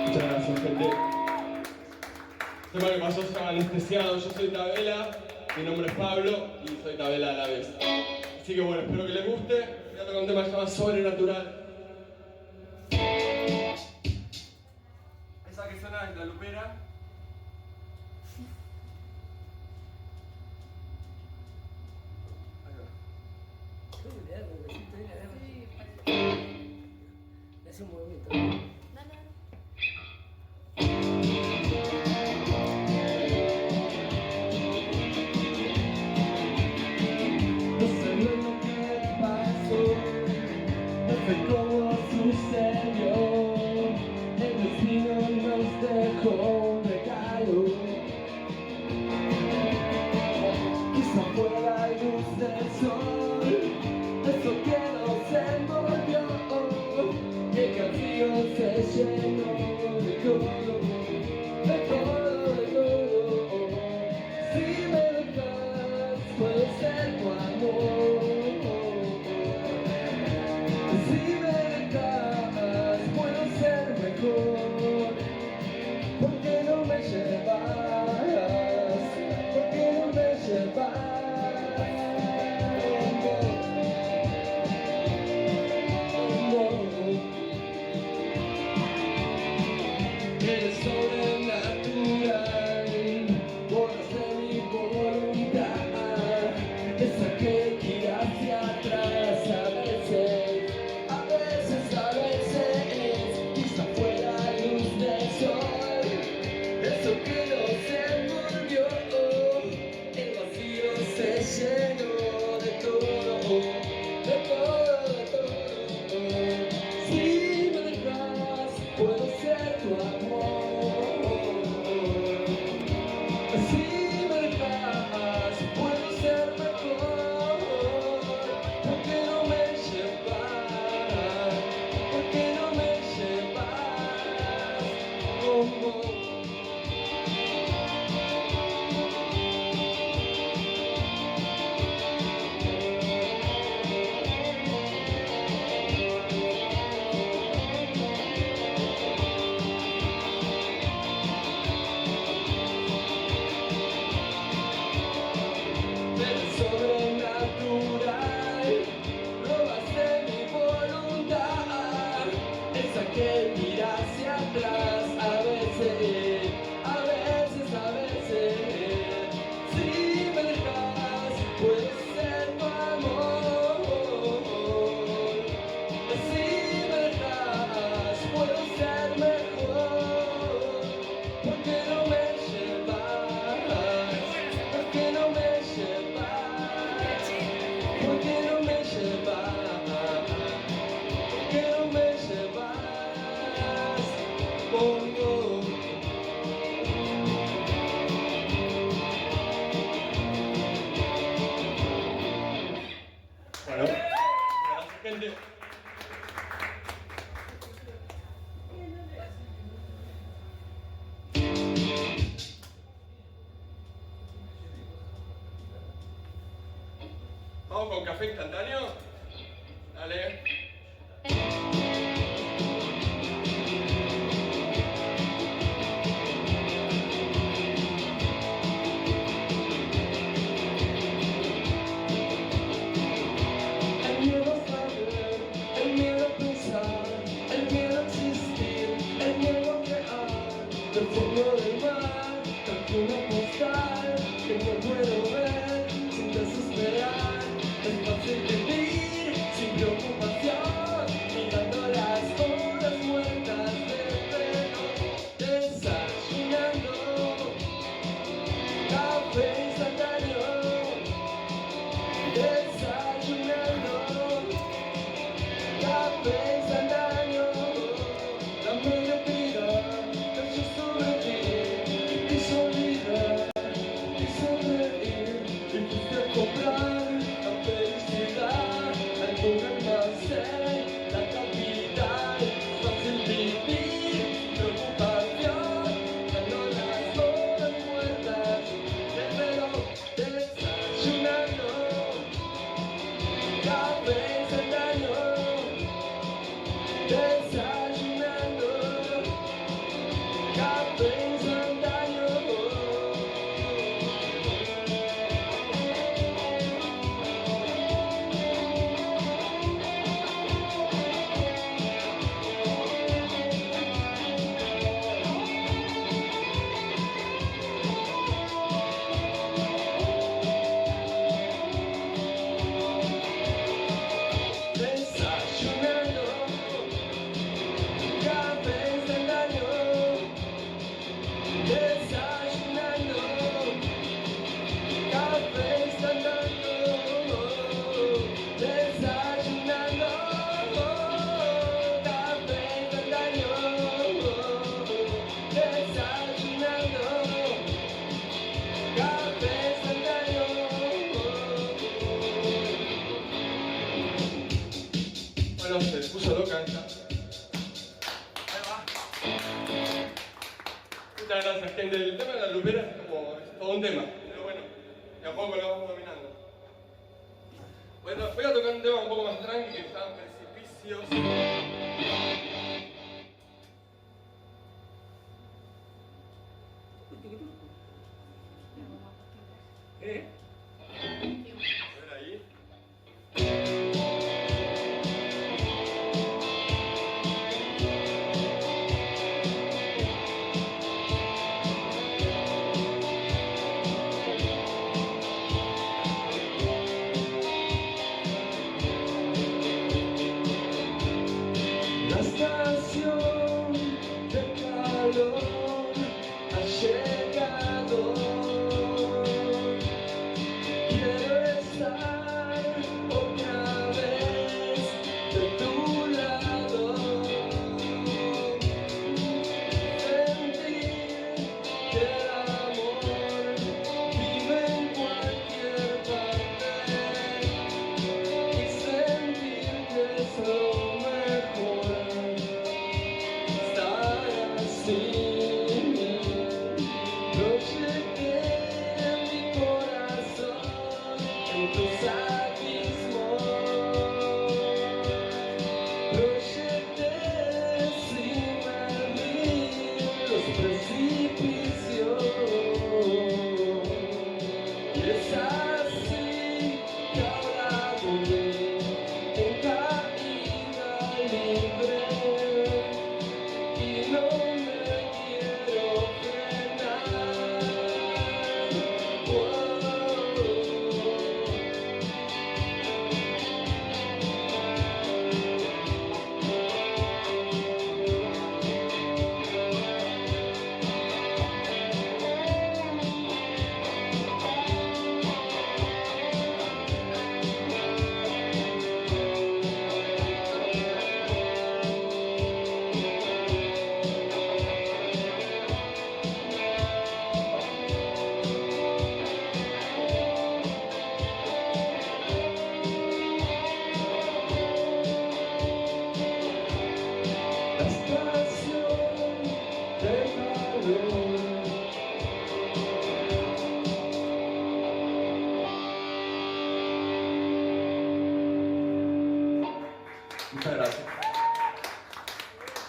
Muchas gracias, gente. El tema que pasó se llama Anestesiado. Yo soy Tabela, mi nombre es Pablo y soy Tabela a la vez. Así que bueno, espero que les guste. Voy a tocar un tema que se llama Sobrenatural. Esa que suena es la lupera. Es un movimiento. No sé lo que pasó, no sé cómo sucedió. El destino nos dejó un regalo. Quizá fue la luz del sol, eso que nos envolvió. Y el vacío se llenó de todo, de todo, de todo. Si me dejas, puedo ser tu amor. Si me dejas, puedo ser mejor. ¿Por qué no me llevas? ¿Por qué no me llevas? Eres sobrenatural, borras de mi voluntad, esa que tira hacia atrás a veces, a veces, a veces. Quizá fue la luz del sol, eso que nos envolvió. El vacío se llenó de todo, de todo, de todo. Si me dejas, puedo ser tu amor. Si me dejas, puedo ser mejor. ¿Por qué no me llevas? ¿Por qué no me llevas? Como sobrenatural, robas de mi voluntad, esa que tira hacia atrás a veces, a veces, a veces. Si me dejas, puedo ser tu amor. Si me dejas, puedo ser mejor. ¿Por qué no me llevas? ¿Por qué no me llevas? ¿Por qué no me llevas? ¿Por qué no me llevas? Pongo. Bueno, gracias, gente. Vamos con café instantáneo. Dale. El miedo a saber, el miedo a pensar, el miedo a existir, el miedo a crear del fondo del mar, tanto una postal que no puedo ver sin desesperar. Es fácil vivir sin preocupación, mirando las horas muertas del reloj, desayunando café instantáneo, desayunando café instantáneo. La mediocridad cayó sobre ti y se olvida y sonreír y fuiste a comprar café instantáneo. Desayunando, café instantáneo. Desayunando, café instantáneo. Desayunando, café instantáneo. Desayunando, café instantáneo. Bueno, se puso loca esta. Ahí va. Muchas gracias, gente. El tema de la lupera es como es todo un tema, pero bueno, de a poco lo vamos dominando. Bueno, voy a tocar un tema un poco más tranqui que se llama Precipicios. ¿Eh? A ver ahí. La estación de calor ha llegado. Quiero estar otra vez de tu lado. Sentir que el amor vive en cualquier parte y sentir que es lo mejor. Estar así, proyecté mi corazón en tus abismos, proyecté sin medir los precipicios, y es así que ahora voy en caída libre. Y no me quiero frenar. La estación de calor. Muchas gracias.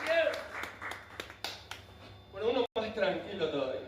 Bien. Bueno, uno más tranquilo todavía.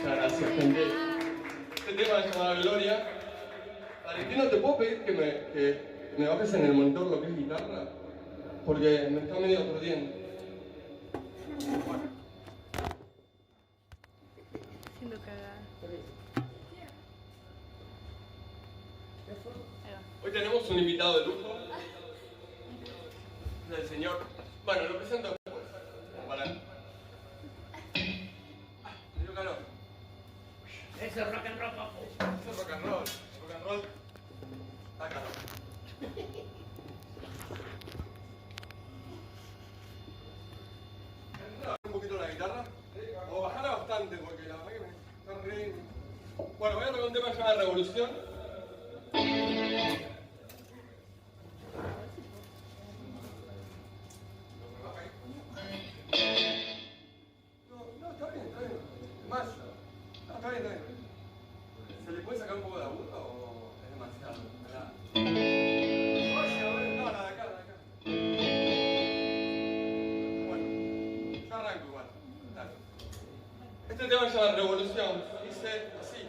Muchas gracias, gente. Este tema se llama Gloria. Valentino, ¿te puedo pedir que me bajes en el monitor lo que es guitarra? Porque me está medio aturdiendo. Siendo cagada. Ahí va. Hoy tenemos un invitado de lujo. El señor. Bueno, lo presento después. Como para. Me dio calor. Eso es rock and roll, papu. Eso es rock and roll. Rock and roll. Está calor. Un poquito la guitarra. O bajarla bastante porque la verdad que me está re. Bueno, voy a tocar un tema que se llama Revolución. No, está bien, está bien. Más. No, está bien, está bien. ¿Se le puede sacar un poco de agudo o es demasiado? Oye, no, la de acá, la de acá. Bueno, yo arranco igual. Dale. Este tema se llama Revolución. Dice así.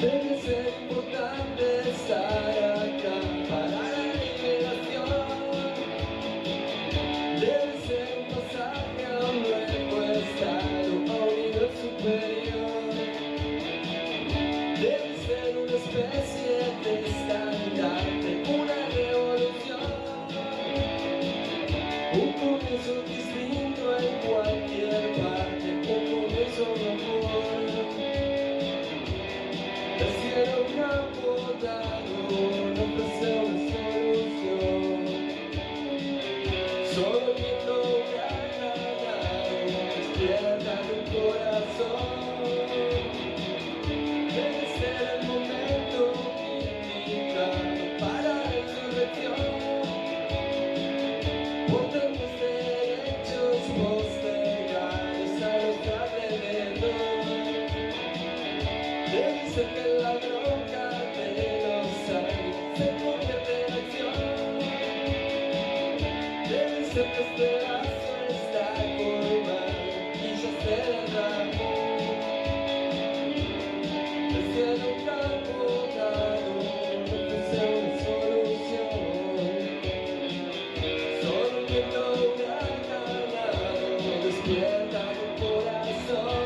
Debe ser importante estar acá para la liberación. Debe ser un pasaje a un nuevo estado, a un nivel superior. Debe ser una especie de estandarte, una revolución. Un comienzo distinto en cualquier parte, un comienzo mejor. El cielo campo dado no ofrece una solución. Solo quien logra ganar despierta tu corazón. Debe ser el momento indicado para la resurrección. Por tantos derechos postergados a los de alrededor. Debe ser que la bronca de los años se convierte en acción. Debe ser que este vaso está colmado y ya se derramó. El cielo campo dado no ofrece una solución. Solo quien logra ganado despierta tu corazón.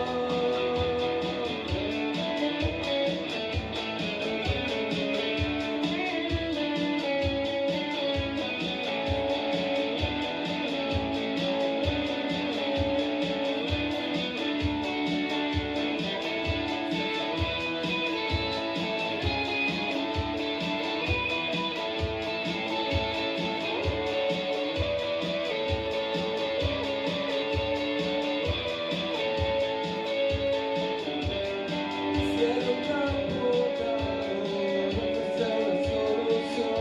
Cielo campo dado no ofrece una solución.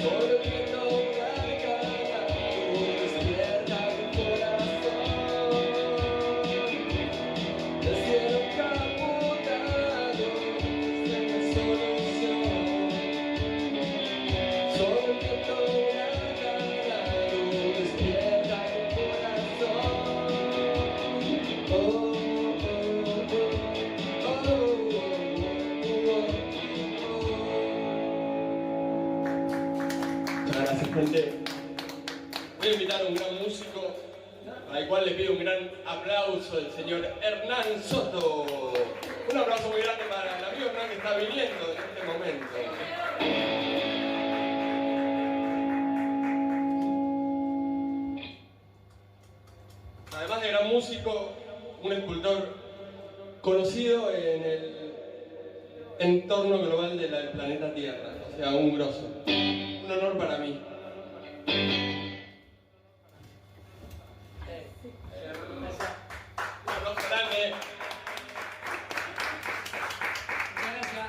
Solo quien logra ganado despierta tu corazón. El cielo campo dado no ofrece una solución. Solo quien logra ganado despierta tu corazón. Oh, Muchas gracias, gente. Voy a invitar a un gran músico, al cual le pido un gran aplauso del señor Hernán Soto. Un aplauso muy grande para el amigo Hernán que está viniendo en este momento. Además de gran músico, un escultor conocido en el entorno global del planeta Tierra, o sea, un grosso. Un honor para mí. Un aplauso grande. Gracias.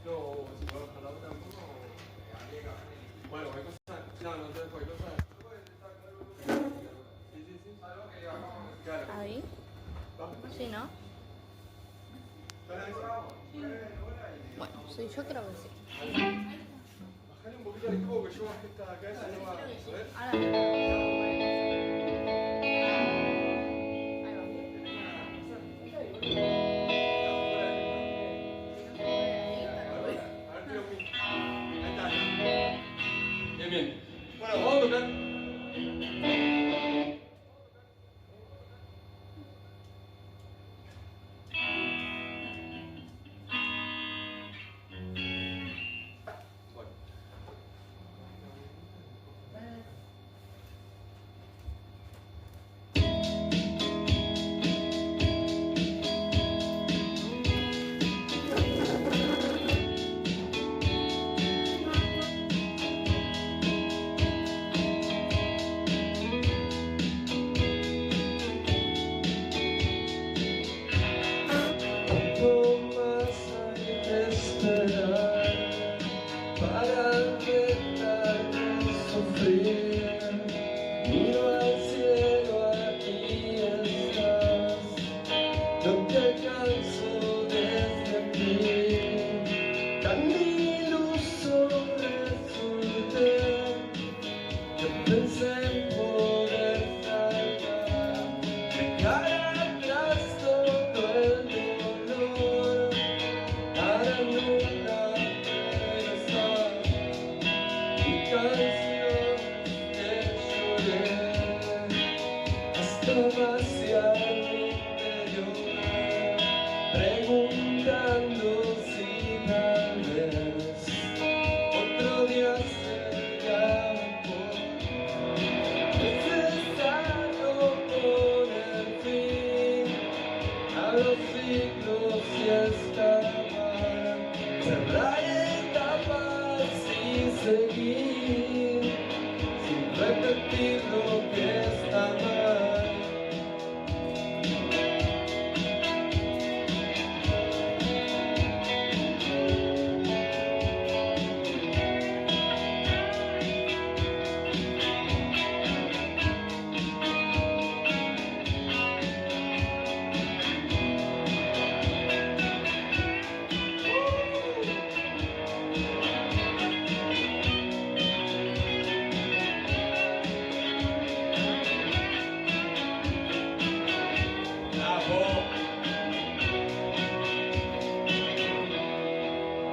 No, si puedo bajar la otra un poco. Bueno, hay cosas. No, no te dejo, hay cosas. Sí, sí, sí. Claro. Ahí. Sí, ¿no? Bueno, sí, yo creo que sí. Bajale un poquito el equipo que yo bajé esta cabeza no va a ver. Ahora. Bien, bien. Bueno, vamos a tocar. Bueno. ¿Cuánto más hay que esperar para dejar de sufrir? Miro al cielo, aquí estás. No te canso desde aquí. Tan iluso resulté. Yo pensé en poder salvar, dejar atrás todo el dolor. Ahora nunca regresar. Mi canción te lloré hasta vaciar mi interior, preguntando si tal vez otro día sería mejor. Necesario poner fin a los ciclos y escapar, cerrar etapas y seguir sin repetir lo que está mal.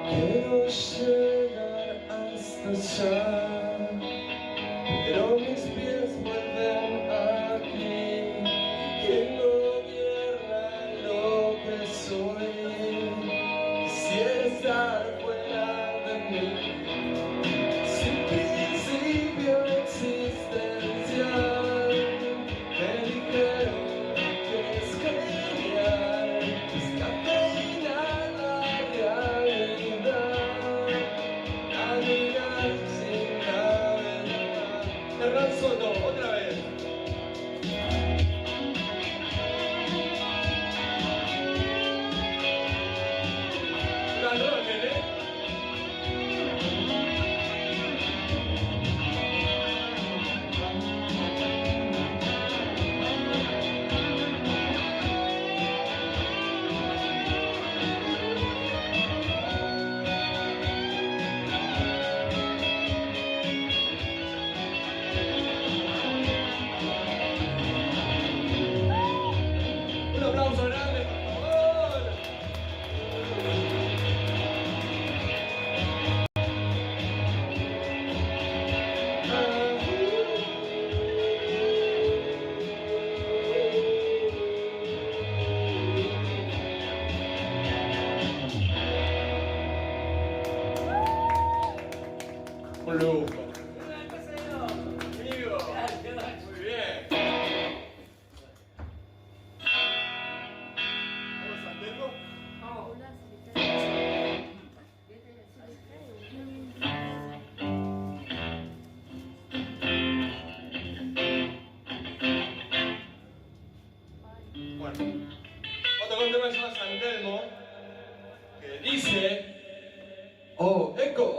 Quiero llegar hasta allá, pero mis pies vuelven aquí. ¿Quién gobierna lo que soy? Quisiera estar fuera de mí, sin principio existencial. Me dijeron que es genial, descafeinar la realidad, navegar sin navegar. Hernán Soto, otra vez. Gran Rocker, ¿eh? Un aplauso grande, por favor. Un lujo. Amigo. Muy bien. ¿Vamos al tempo? Bueno, otro con tema se llama San Telmo, que dice: oh, eco.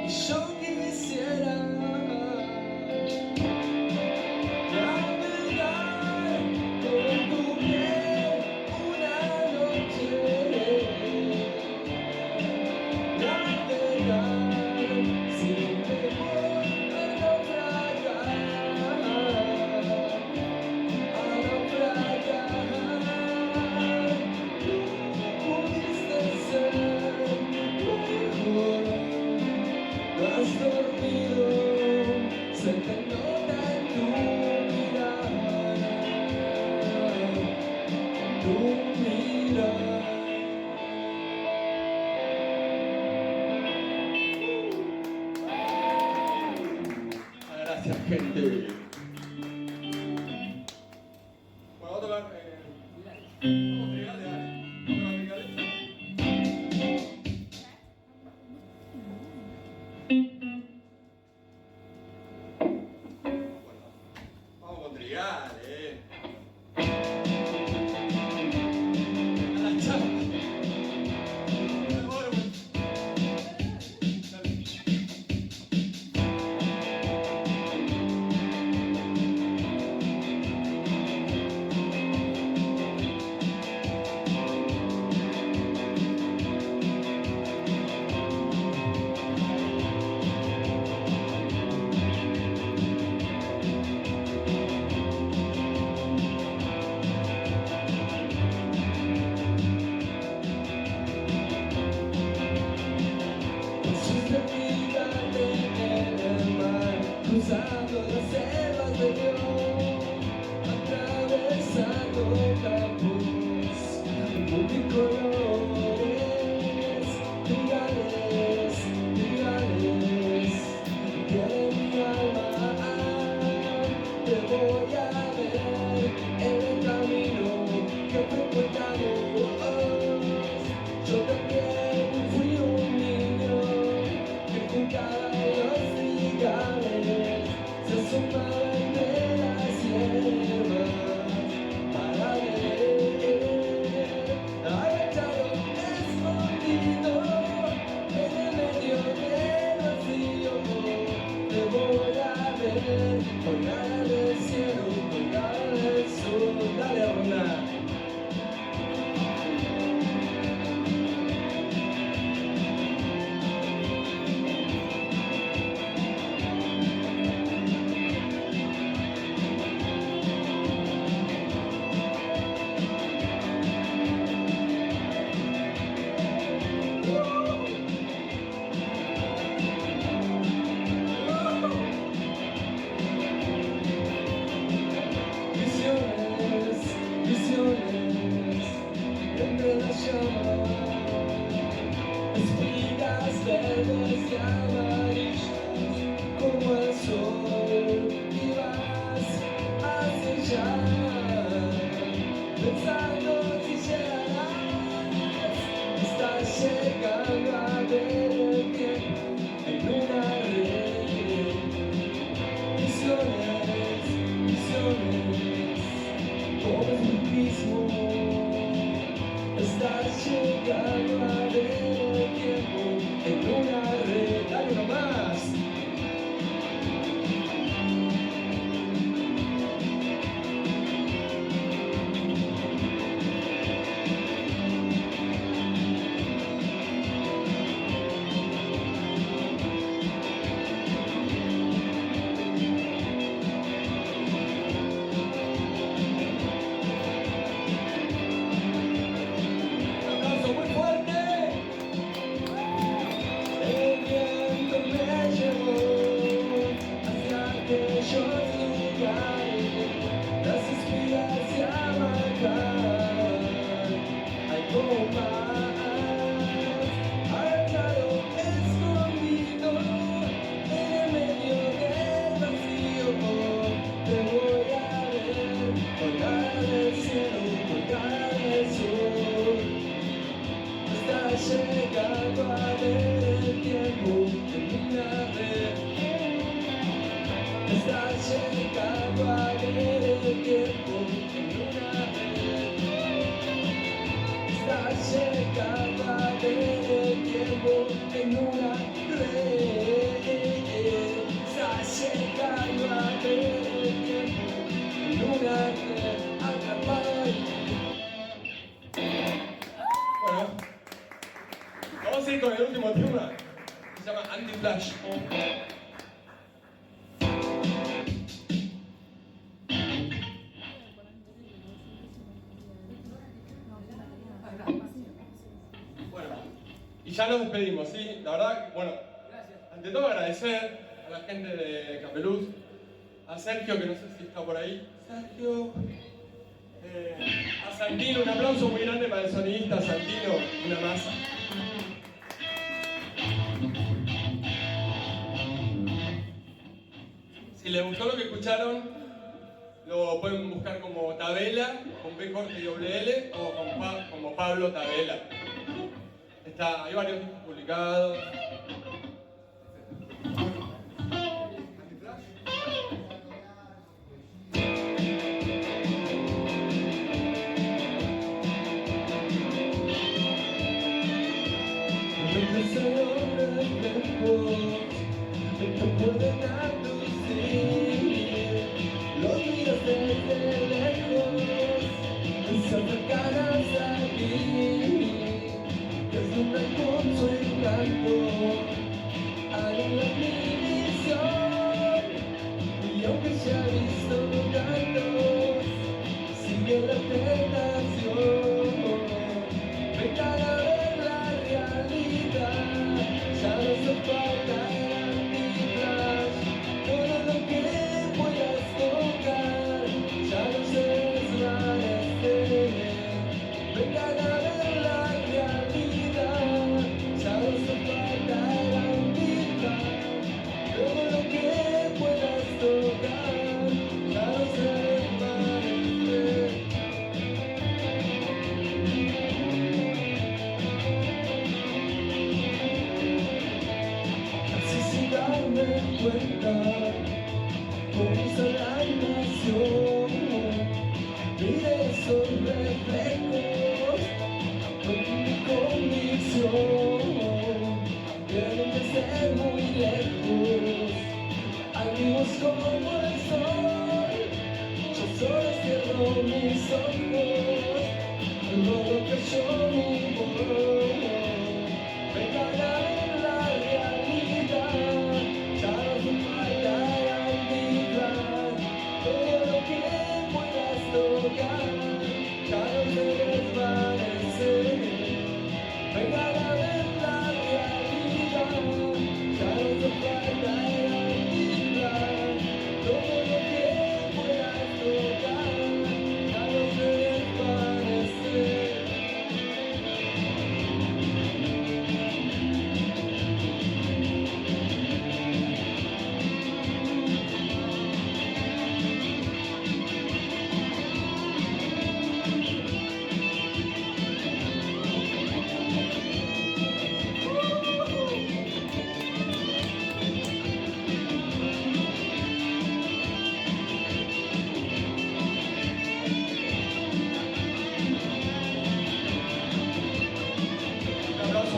Y yo quisiera navegar con tu piel una noche, navegar sin temor a naufragar, pudiste ser mejor, no has dormido, se te nota en tu mirada, tu mirada. Gracias, gente. Bueno, vamos a tocar. Vamos, Trigales, dale. Vamos a tocar Trigales. Vamos con Trigales. A la chapa. Cruzando las selvas de Dios, atravesando campos multicolores, trigales, trigales, tiene mi alma, te voy a ver en el camino que frecuentamos. Yo también fui un niño que jugaba en los trigales, se asomaba entre las hierbas para ver, agachado, escondido en el medio del vacío. Te voy a ver, colgada del cielo, colgada del sol. Dale a volar. Visiones, visiones. se llama Anti-Flash. Bueno, y ya nos despedimos, ¿sí? La verdad, bueno, ante todo agradecer a la gente de Capeluz, a Sergio, que no sé si está por ahí. Sergio. A Santino, un aplauso muy grande para el sonidista Santino, una masa. Si les gustó lo que escucharon, lo pueden buscar como Tabela, con B corte y doble L, o como Pablo Tabela. Hay varios discos publicados. Te pueden aducir, los miras desde lejos, se acercarás a ti, desde un con su encanto, hay una división, y aunque se ha visto tantos, sigue la tentación, venga a ver la realidad, ya no se falta. Comienza la invasión, mire esos reflejos, con mi convicción, vienen desde muy lejos, amigos como el sol, yo solo cierro mis ojos, luego cayó mi voz, vengan a ver la realidad.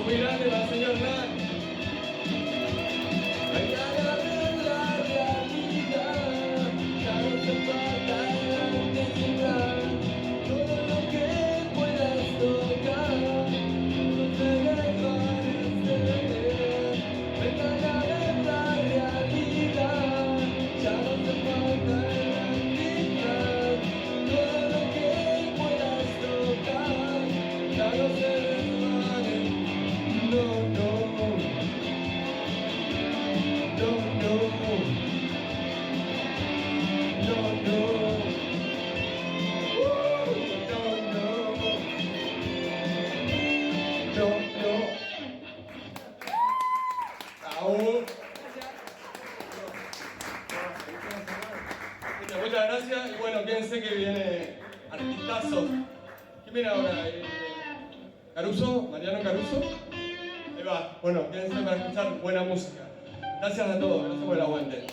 Muy grande para el señor Hernán. Vengan a ver la realidad, ya no te falta identidad, todo lo que puedas tocar, no te desvanecer. Vengan a ver la realidad, ya no te falta identidad, todo lo que puedas tocar, ya no te desvanecer. No, no, no, no, no, no, no, no. Muchas gracias y bueno, quédense que viene artistazo. ¿Quién viene ahora? ¿Caruso? ¿Mariano Caruso? Ahí va. Bueno, quédense para escuchar buena música. Gracias a todos, gracias por el aguante.